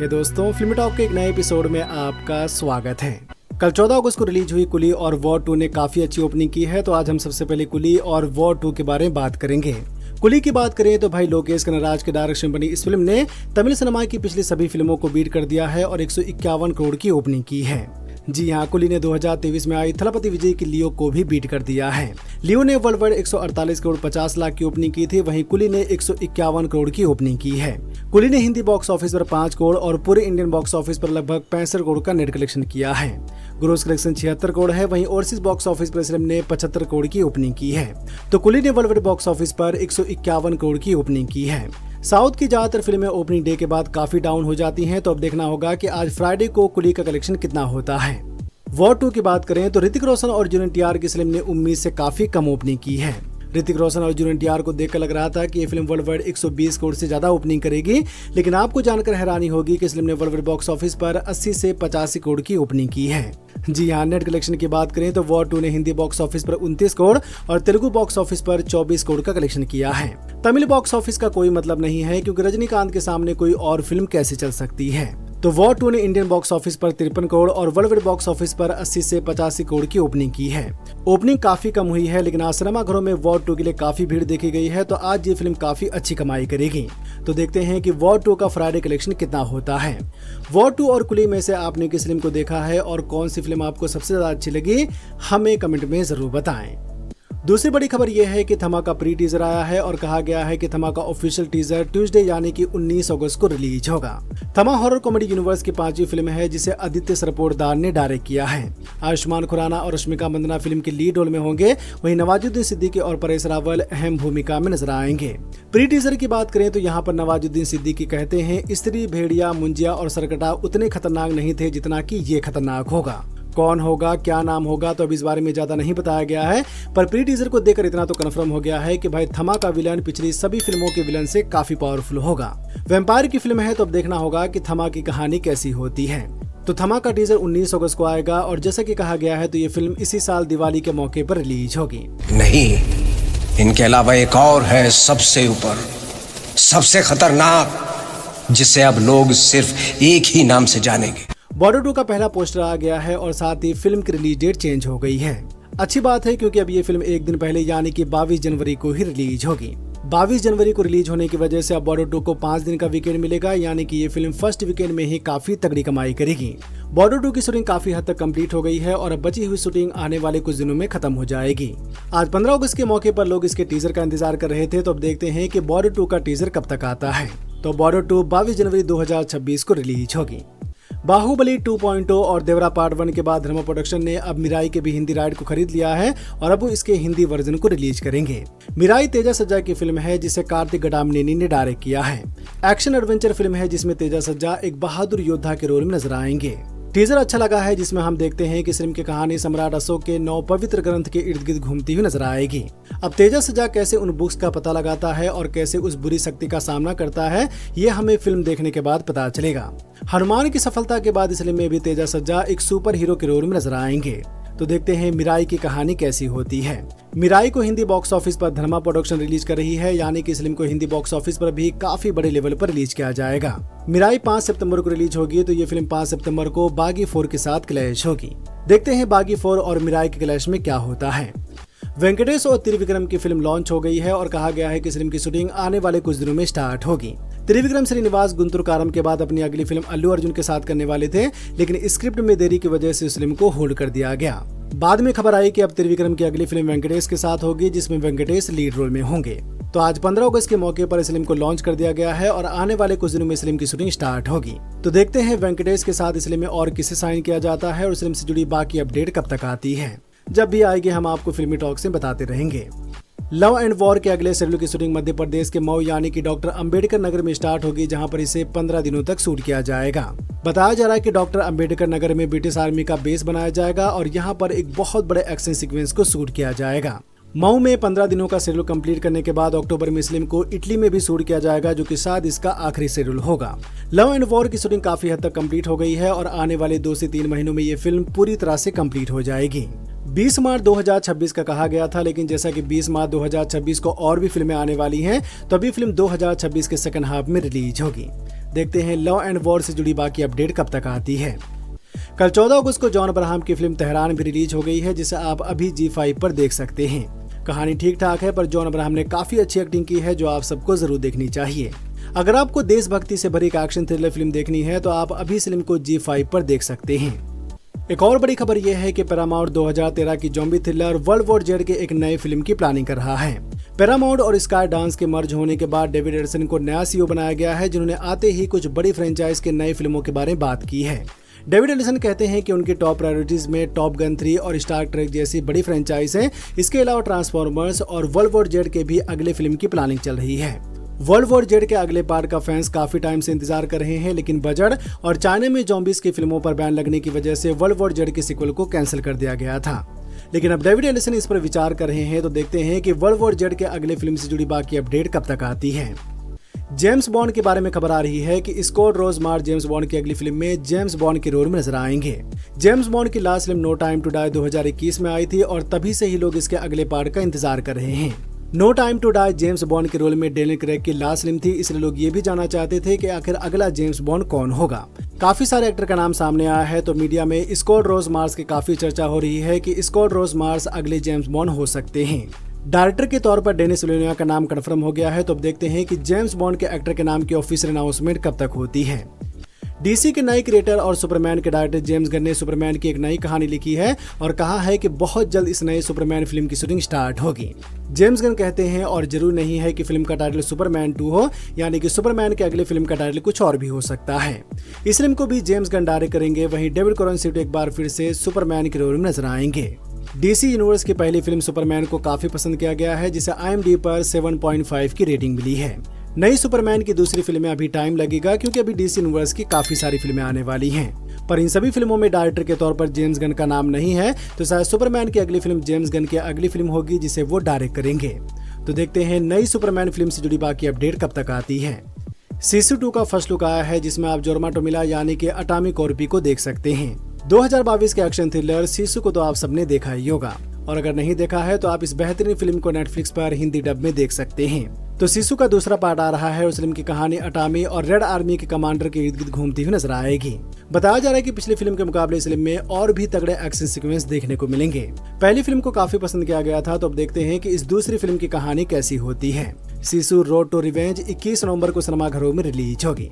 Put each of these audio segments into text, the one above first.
हे दोस्तों, फिल्मी टॉक के एक नए एपिसोड में आपका स्वागत है। कल 14 अगस्त को रिलीज हुई कुली और वॉर 2 ने काफी अच्छी ओपनिंग की है, तो आज हम सबसे पहले कुली और वॉर 2 के बारे में बात करेंगे। कुली की बात करें तो भाई लोकेश कनराज के डायरेक्शन में बनी इस फिल्म ने तमिल सिनेमा की पिछली सभी फिल्मों को बीट कर दिया है और 151 करोड़ की ओपनिंग की है। जी हाँ, कुली ने 2023 में आई थलपति विजय की लियो को भी बीट कर दिया है। लियो ने वर्ल्ड वाइड 148 करोड़ 50 लाख की ओपनिंग की थी, वहीं कुली ने 151 करोड़ की ओपनिंग की है। कुली ने हिंदी बॉक्स ऑफिस पर 5 करोड़ और पूरे इंडियन बॉक्स ऑफिस पर लगभग 65 करोड़ का नेट कलेक्शन किया है। ग्रोस कलेक्शन 76 करोड़ है, वहीं ओवरसीज बॉक्स ऑफिस पर फिल्म ने 75 करोड़ की ओपनिंग की है। तो कुली ने वर्ल्ड वाइड बॉक्स ऑफिस पर 151 करोड़ की ओपनिंग की है। साउथ की ज्यादातर फिल्में ओपनिंग डे के बाद काफी डाउन हो जाती हैं, तो अब देखना होगा कि आज फ्राइडे को कुली का कलेक्शन कितना होता है। वॉर 2 की बात करें तो ऋतिक रोशन और जूनियर एनटीआर की फिल्म ने उम्मीद से काफी कम ओपनिंग की है। ऋतिक रोशन और जूनियर एनटीआर को देखकर लग रहा था कि ये फिल्म वर्ल्ड वाइड 120 करोड़ से ज्यादा ओपनिंग करेगी, लेकिन आपको जानकर हैरानी होगी कि इस फिल्म ने वर्ल्ड वाइड बॉक्स ऑफिस पर 80 से 85 करोड़ की ओपनिंग की है। जी हाँ, नेट कलेक्शन की बात करें तो वॉर 2 ने हिंदी बॉक्स ऑफिस पर 29 करोड़ और तेलुगु बॉक्स ऑफिस पर 24 करोड़ का कलेक्शन किया है। तमिल बॉक्स ऑफिस का कोई मतलब नहीं है, क्योंकि रजनीकांत के सामने कोई और फिल्म कैसे चल सकती है। तो वॉर 2 ने इंडियन बॉक्स ऑफिस पर 53 करोड़ और वर्ल्ड वाइड बॉक्स ऑफिस पर 80 से 85 करोड़ की ओपनिंग की है। ओपनिंग काफी कम हुई है, लेकिन आज सिनेमा घरों में वॉर 2 के लिए काफी भीड़ देखी गई है, तो आज ये फिल्म काफी अच्छी कमाई करेगी। तो देखते हैं कि वॉर 2 का फ्राइडे कलेक्शन कितना होता है। वॉर 2 और कुली में से आपने किस फिल्म को देखा है और कौन सी फिल्म आपको सबसे ज्यादा अच्छी लगी, हमें कमेंट में जरूर बताएं। दूसरी बड़ी खबर यह है कि थमा का प्री टीजर आया है और कहा गया है कि थमा का ऑफिशियल टीजर ट्यूसडे यानी कि 19 अगस्त को रिलीज होगा। थमा हॉरर कॉमेडी यूनिवर्स की 5वीं फिल्म है, जिसे आदित्य सरपोटदार ने डायरेक्ट किया है। आयुष्मान खुराना और रश्मिका मंदाना फिल्म के लीड रोल में होंगे, वहीं नवाजुद्दीन सिद्दीकी और परेश रावल अहम भूमिका में नजर आएंगे। प्री टीजर की बात करें तो यहाँ पर नवाजुद्दीन सिद्दीकी कहते हैं, स्त्री, भेड़िया, मुंजिया और सरकटा उतने खतरनाक नहीं थे जितना कि ये खतरनाक होगा। कौन होगा, क्या नाम होगा, तो अब इस बारे में ज्यादा नहीं बताया गया है, पर प्री टीजर को देखकर इतना तो कंफर्म हो गया है कि भाई थमा का विलन पिछली सभी फिल्मों के विलन से काफी पावरफुल होगा। वैम्पायर की फिल्म है, तो अब देखना होगा कि थमा की कहानी कैसी होती है। तो थमा का टीजर 19 अगस्त को आएगा और जैसा कि कहा गया है तो ये फिल्म इसी साल दिवाली के मौके पर रिलीज होगी। नहीं, इनके अलावा एक और है सबसे ऊपर, सबसे खतरनाक, जिसे अब लोग सिर्फ एक ही नाम से जानेंगे। बॉर्डर 2 का पहला पोस्टर आ गया है और साथ ही फिल्म की रिलीज डेट चेंज हो गई है। अच्छी बात है, क्योंकि अब ये फिल्म एक दिन पहले यानी कि 22 जनवरी को ही रिलीज होगी। 22 जनवरी को रिलीज होने की वजह से अब बॉर्डर 2 को 5 दिन का वीकेंड मिलेगा, यानी कि ये फिल्म फर्स्ट वीकेंड में ही काफी तगड़ी कमाई करेगी। बॉर्डर 2 की शूटिंग काफी हद तक कंप्लीट हो गई है और अब बची हुई शूटिंग आने वाले कुछ दिनों में खत्म हो जाएगी। आज 15 अगस्त के मौके पर लोग इसके टीजर का इंतजार कर रहे थे, तो अब देखते हैं कि बॉर्डर 2 का टीजर कब तक आता है। तो बॉर्डर 2 22 जनवरी 2026 को रिलीज होगी। बाहुबली 2.0 और देवरा पार्ट 1 के बाद धर्मा प्रोडक्शन ने अब मिराई के भी हिंदी राइट को खरीद लिया है और अब वो इसके हिंदी वर्जन को रिलीज करेंगे। मिराई तेजा सज्जा की फिल्म है, जिसे कार्तिक गडामनेनी ने डायरेक्ट किया है। एक्शन एडवेंचर फिल्म है, जिसमें तेजा सज्जा एक बहादुर योद्धा के रोल में नजर आएंगे। टीजर अच्छा लगा है, जिसमें हम देखते हैं कि फिल्म की कहानी सम्राट अशोक के 9 पवित्र ग्रंथ के इर्द गिर्द घूमती हुई नजर आएगी। अब तेजा सज्जा कैसे उन बुक्स का पता लगाता है और कैसे उस बुरी शक्ति का सामना करता है, ये हमें फिल्म देखने के बाद पता चलेगा। हनुमान की सफलता के बाद इस फिल्म में भी तेजा सज्जा एक सुपर हीरो के रोल में नजर आएंगे। तो देखते हैं मिराई की कहानी कैसी होती है। मिराई को हिंदी बॉक्स ऑफिस पर धर्मा प्रोडक्शन रिलीज कर रही है, यानी कि इस फिल्म को हिंदी बॉक्स ऑफिस पर भी काफी बड़े लेवल पर रिलीज किया जाएगा। मिराई 5 सितंबर को रिलीज होगी, तो ये फिल्म 5 सितंबर को बागी 4 के साथ क्लैश होगी। देखते हैं बागी 4 और मिराई के क्लैश में क्या होता है। वेंकटेश और त्रिविक्रम की फिल्म लॉन्च हो गई है और कहा गया है कि फिल्म की शूटिंग आने वाले कुछ दिनों में स्टार्ट होगी। त्रिविक्रम श्रीनिवास गुंतुर कारम के बाद अपनी अगली फिल्म अल्लू अर्जुन के साथ करने वाले थे, लेकिन स्क्रिप्ट में देरी की वजह से इस फिल्म को होल्ड कर दिया गया। बाद में खबर आई कि अब त्रिविक्रम की अगली फिल्म वेंकटेश के साथ होगी, जिसमें वेंकटेश लीड रोल में होंगे। तो आज 15 अगस्त के मौके पर इस फिल्म को लॉन्च कर दिया गया है और आने वाले कुछ दिनों में इस फिल्म की शूटिंग स्टार्ट होगी। तो देखते हैं वेंकटेश के साथ इस फिल्म में और किसे साइन किया जाता है और इस फिल्म से जुड़ी बाकी अपडेट कब तक आती है। जब भी आएगी हम आपको फिल्मी टॉक से बताते रहेंगे। लव एंड वॉर के अगले शेड्यूल की शूटिंग मध्य प्रदेश के मऊ यानी कि डॉक्टर अंबेडकर नगर में स्टार्ट होगी, जहां पर इसे 15 दिनों तक शूट किया जाएगा। बताया जा रहा है कि डॉक्टर अंबेडकर नगर में ब्रिटिश आर्मी का बेस बनाया जाएगा और यहां पर एक बहुत बड़े एक्शन सीक्वेंस को शूट किया जाएगा। मऊ में 15 दिनों का शेड्यूल कंप्लीट करने के बाद अक्टूबर में इस फिल्म को इटली में भी शूट किया जाएगा, जो कि शायद इसका आखिरी शेड्यूल होगा। लव एंड वॉर की शूटिंग काफी हद तक कंप्लीट हो गई है और आने वाले 2 से 3 महीनों में ये फिल्म पूरी तरह से कंप्लीट हो जाएगी। 20 मार्च 2026 का कहा गया था, लेकिन जैसा कि 20 मार्च 2026 को और भी फिल्में आने वाली हैं, तो अभी फिल्म 2026 के सेकंड हाफ में रिलीज होगी। देखते हैं लॉ एंड वॉर से जुड़ी बाकी अपडेट कब तक आती है। कल 14 अगस्त को जॉन अब्राहम की फिल्म तेहरान भी रिलीज हो गई है, जिसे आप अभी G5 पर देख सकते हैं। कहानी ठीक ठाक है, पर जॉन अब्राहम ने काफी अच्छी एक्टिंग की है, जो आप सबको जरूर देखनी चाहिए। अगर आपको देशभक्ति से भरी एक एक्शन थ्रिलर फिल्म देखनी है तो आप अभी इस फिल्म को G5 पर देख सकते हैं। एक और बड़ी खबर यह है कि पैरामाउंट 2013 की zombie thriller world war Z के एक नए फिल्म की प्लानिंग कर रहा है। पैरामाउंट और स्काई डांस के मर्ज होने के बाद डेविड एडसन को नया CEO बनाया गया है, जिन्होंने आते ही कुछ बड़ी फ्रेंचाइज के नई फिल्मों के बारे में बात की है। डेविड एडसन कहते हैं कि उनकी टॉप प्रायोरिटीज में टॉप गन 3 और स्टार ट्रेक जैसी बड़ी फ्रेंचाइज हैं। इसके अलावा ट्रांसफॉर्मर्स और वर्ल्ड वॉर जेड के भी अगले फिल्म की प्लानिंग चल रही है। वर्ल्ड वॉर जेड के अगले पार्ट का फैंस काफी टाइम से इंतजार कर रहे हैं, लेकिन बजट और चाइना में ज़ॉम्बीज की फिल्मों पर बैन लगने की वजह से वर्ल्ड वॉर जेड के सीक्वल को कैंसिल कर दिया गया था। लेकिन अब डेविड एडसन इस पर विचार कर रहे हैं, तो देखते हैं कि वर्ल्ड वॉर जेड के अगले फिल्म से जुड़ी बाकी अपडेट कब तक आती है। जेम्स बॉन्ड के बारे में खबर आ रही है कि स्कॉट रोजमार्स जेम्स बॉन्ड की अगली फिल्म में जेम्स बॉन्ड के रोल में नजर आएंगे। जेम्स बॉन्ड की last film no time to die 2021 में आई थी और तभी से ही लोग इसके अगले पार्ट का इंतजार कर रहे हैं। No time to die James Bond के रोल में डेनियल क्रेग की लास्ट फिल्म थी, इसलिए लोग ये भी जानना चाहते थे कि आखिर अगला जेम्स बॉन्ड कौन होगा। काफी सारे एक्टर का नाम सामने आया है, तो मीडिया में स्कॉट रोजमार्स की काफी चर्चा हो रही है कि स्कॉट रोजमार्स अगले जेम्स बॉन्ड हो सकते हैं। डायरेक्टर के तौर पर डेनिस विलेन्योवा का नाम कंफर्म हो गया है, तो अब देखते हैं कि जेम्स बॉन्ड के एक्टर के नाम की ऑफिशियल अनाउंसमेंट कब तक होती है। डीसी के नए क्रिएटर और सुपरमैन के डायरेक्टर जेम्स गन ने सुपरमैन की एक नई कहानी लिखी है और कहा है कि बहुत जल्द इस नए सुपरमैन फिल्म की शूटिंग स्टार्ट होगी। जेम्स गन कहते हैं और जरूर नहीं है कि फिल्म का टाइटल सुपरमैन 2 हो, यानी कि सुपरमैन के अगले फिल्म का टाइटल कुछ और भी हो सकता है। इस फिल्म को भी जेम्स गन डायरेक्ट करेंगे। वहीं डेविड कॉरेनसीटो एक बार फिर से सुपरमैन के रोल में नजर आएंगे। डीसी यूनिवर्स की पहली फिल्म सुपरमैन को काफी पसंद किया गया है, जिसे IMDb पर 7.5 की रेटिंग मिली है। नई सुपरमैन की दूसरी फिल्म में अभी टाइम लगेगा, क्योंकि अभी डीसी यूनिवर्स की काफी सारी फिल्में आने वाली हैं। पर इन सभी फिल्मों में डायरेक्टर के तौर पर जेम्स गन का नाम नहीं है, तो शायद सुपरमैन की अगली फिल्म जेम्स गन की अगली फिल्म होगी, जिसे वो डायरेक्ट करेंगे। तो देखते हैं नई सुपरमैन फिल्म से जुड़ी बाकी अपडेट कब तक आती है। सिसु 2 का फर्स्ट लुक आया है, जिसमें आप जोरमा टोमिला यानी कि अटामी कॉर्पी को देख सकते हैं। 2022 के एक्शन थ्रिलर सिसु को तो आप सबने देखा ही होगा, और अगर नहीं देखा है तो आप इस बेहतरीन फिल्म को नेटफ्लिक्स पर हिंदी डब में देख सकते हैं। तो सिसु का दूसरा पार्ट आ रहा है। उस फिल्म की कहानी अटामी और रेड आर्मी के कमांडर के इर्द गिर्द घूमती हुई नजर आएगी। बताया जा रहा है कि पिछली फिल्म के मुकाबले इस फिल्म में और भी तगड़े एक्शन सीक्वेंस देखने को मिलेंगे। पहली फिल्म को काफी पसंद किया गया था, तो अब देखते हैं कि इस दूसरी फिल्म की कहानी कैसी होती है। सिसु रोड टू रिवेंज 21 नवंबर को सिनेमाघरों में रिलीज होगी।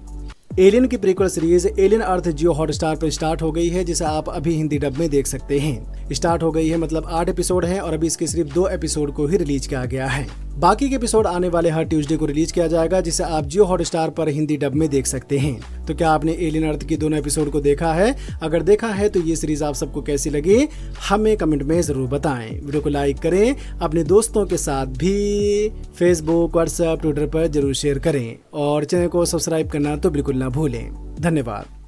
एलियन की प्रीक्वल सीरीज एलियन अर्थ जियो हॉटस्टार पर स्टार्ट हो गई है, जिसे आप अभी हिंदी डब में देख सकते हैं। स्टार्ट हो गई है, मतलब 8 एपिसोड हैं और अभी इसके सिर्फ 2 एपिसोड को ही रिलीज किया गया है। बाकी के एपिसोड आने वाले हर ट्यूसडे को रिलीज किया जाएगा, जिसे आप जियो हॉटस्टार पर हिंदी डब में देख सकते हैं। तो क्या आपने एलियन अर्थ की दोनों एपिसोड को देखा है? अगर देखा है तो ये सीरीज आप सबको कैसी लगी हमें कमेंट में जरूर बताएं। वीडियो को लाइक करें, अपने दोस्तों के साथ भी फेसबुक, व्हाट्सएप, ट्विटर पर जरूर शेयर करें और चैनल को सब्सक्राइब करना तो बिल्कुल ना भूलें। धन्यवाद।